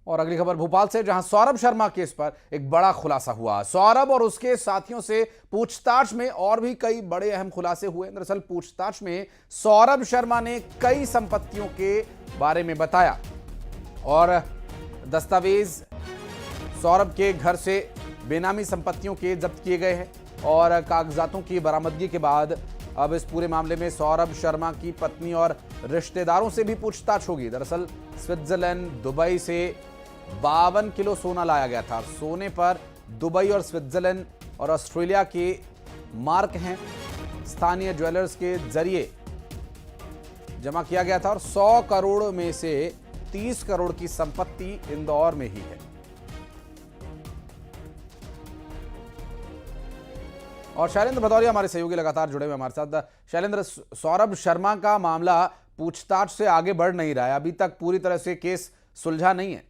और अगली खबर भोपाल से, जहां सौरभ शर्मा केस पर एक बड़ा खुलासा हुआ। सौरभ और उसके साथियों से पूछताछ में और भी कई बड़े अहम खुलासे हुए। दरअसल पूछताछ में सौरभ शर्मा ने कई संपत्तियों के बारे में बताया और दस्तावेज सौरभ के घर से बेनामी संपत्तियों के जब्त किए गए हैं और कागजातों की बरामदगी के बाद अब इस पूरे मामले में सौरभ शर्मा की पत्नी और रिश्तेदारों से भी पूछताछ होगी। दरअसल स्विट्जरलैंड, दुबई से 52 किलो सोना लाया गया था। सोने पर दुबई और स्विट्जरलैंड और ऑस्ट्रेलिया के मार्क हैं। स्थानीय ज्वेलर्स के जरिए जमा किया गया था और 100 करोड़ में से 30 करोड़ की संपत्ति इंदौर में ही है। और शैलेंद्र भदौरिया हमारे सहयोगी लगातार जुड़े हुए हमारे साथ। शैलेंद्र, सौरभ शर्मा का मामला पूछताछ से आगे बढ़ नहीं रहा है, अभी तक पूरी तरह से केस सुलझा नहीं है।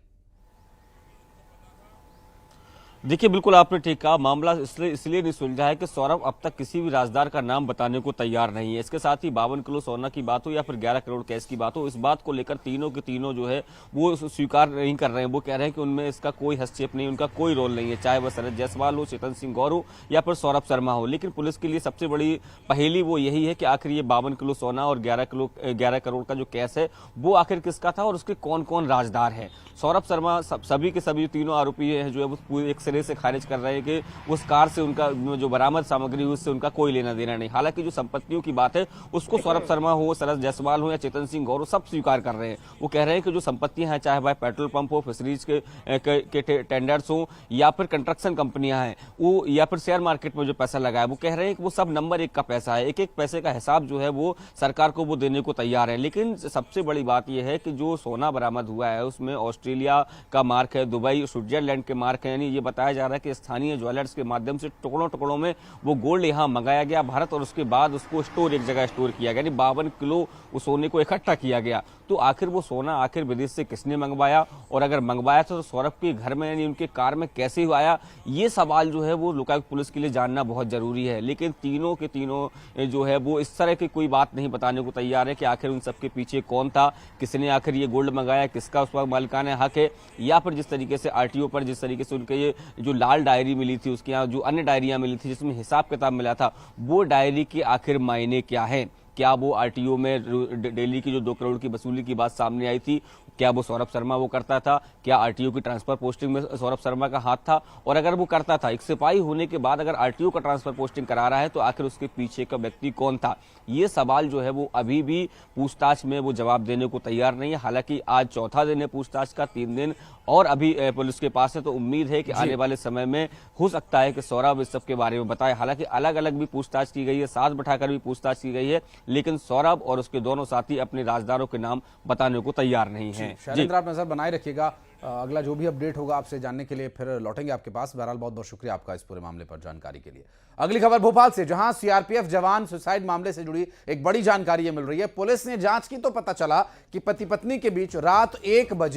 देखिए, बिल्कुल आपने ठीक कहा। मामला इसलिए नहीं सुलझा है कि सौरभ अब तक किसी भी राजदार का नाम बताने को तैयार नहीं है। इसके साथ ही 52 किलो सोना की बात हो या फिर 11 करोड़ कैश की बात हो, इस बात को लेकर तीनों के तीनों जो है वो स्वीकार नहीं कर रहे हैं। वो कह रहे हैं कि उनमें इसका कोई हस्तक्षेप नहीं, उनका कोई रोल नहीं है, चाहे वह शरद जायसवाल हो, चेतन सिंह गौर हो या फिर सौरभ शर्मा हो। लेकिन पुलिस के लिए सबसे बड़ी पहेली वो यही है कि आखिर ये 52 किलो सोना और 11 करोड़ का जो कैश है वो आखिर किसका था और उसके कौन कौन राजदार है। सौरभ शर्मा सभी के सभी तीनों आरोपी हैं जो है वो एक सिरे से खारिज कर रहे हैं कि उस कार से उनका जो बरामद सामग्री हुई उससे उनका कोई लेना देना नहीं। हालांकि जो संपत्तियों की बात है उसको सौरभ शर्मा हो, शरद जायसवाल हो या चेतन सिंह गौर हो, सब स्वीकार कर रहे हैं। वो कह रहे हैं कि जो संपत्तियां हैं, चाहे वह पेट्रोल पंप हो, फिशरीज के टेंडर्स हो या फिर कंस्ट्रक्शन कंपनियां हैं, वो या फिर शेयर मार्केट में जो पैसा लगा है, वो कह रहे हैं कि वो सब नंबर 1 का पैसा है। एक एक पैसे का हिसाब जो है वो सरकार को वो देने को तैयार है। लेकिन सबसे बड़ी बात यह है कि जो सोना बरामद हुआ है उसमें ऑस्ट्रेलिया का मार्क है, दुबई, स्विट्जरलैंड के मार्क है। यानी ये बताया जा रहा है कि स्थानीय ज्वेलर्स के माध्यम से टुकड़ों टुकड़ों में वो गोल्ड यहां मंगाया गया भारत और उसके बाद उसको एक जगह स्टोर किया गया। यानी 52 किलो उस सोने को इकट्ठा किया गया। तो आखिर वो सोना आखिर विदेश से किसने मंगवाया और अगर मंगवाया तो सौरभ के घर में यानी उनके कार में कैसे आया, ये सवाल जो है वो लोकायुक्त पुलिस के लिए जानना बहुत जरूरी है। लेकिन तीनों के तीनों जो है वो इस तरह की कोई बात नहीं बताने को तैयार है कि आखिर उन सबके पीछे कौन था, किसने आखिर ये गोल्ड मंगाया, किसका उस पर मालिकाना हक है, या फिर जिस तरीके से आरटीओ पर जिस तरीके से उनके ये जो लाल डायरी मिली थी, उसके यहाँ जो अन्य डायरियां मिली थी जिसमें हिसाब किताब मिला था, वो डायरी के आखिर मायने क्या है। क्या वो आरटीओ में डेली की जो 2 करोड़ की वसूली की बात सामने आई थी, क्या वो सौरभ शर्मा वो करता था? क्या आरटीओ की ट्रांसफर पोस्टिंग में सौरभ शर्मा का हाथ था? और अगर वो करता था, एक सिपाही होने के बाद अगर आरटीओ का ट्रांसफर पोस्टिंग करा रहा है तो आखिर उसके पीछे का व्यक्ति कौन था? ये सवाल जो है वो अभी भी पूछताछ में वो जवाब देने को तैयार नहीं है। हालांकि आज चौथा दिन है पूछताछ का, 3 दिन और अभी पुलिस के पास है, तो उम्मीद है कि आने वाले समय में हो सकता है कि सौरभ इस सब के बारे में बताए। हालांकि अलग अलग भी पूछताछ की गई है, साथ बैठाकर भी पूछताछ की गई है, लेकिन सौरभ और उसके दोनों साथी अपने राजदारों के नाम बताने को तैयार नहीं है। शैलेंद्र, आप नजर बनाए रखिएगा। अगला जो भी अपडेट होगा आपसे जानने के लिए फिर लौटेंगे आपके पास। बहरहाल बहुत बहुत शुक्रिया आपका इस पूरे मामले पर जानकारी के लिए। अगली खबर भोपाल से, जहां सीआरपीएफ जवान सुसाइड मामले से जुड़ी एक बड़ी जानकारी मिल रही है। पुलिस ने जांच की तो पता चला कि पति पत्नी के बीच रात 1 बजे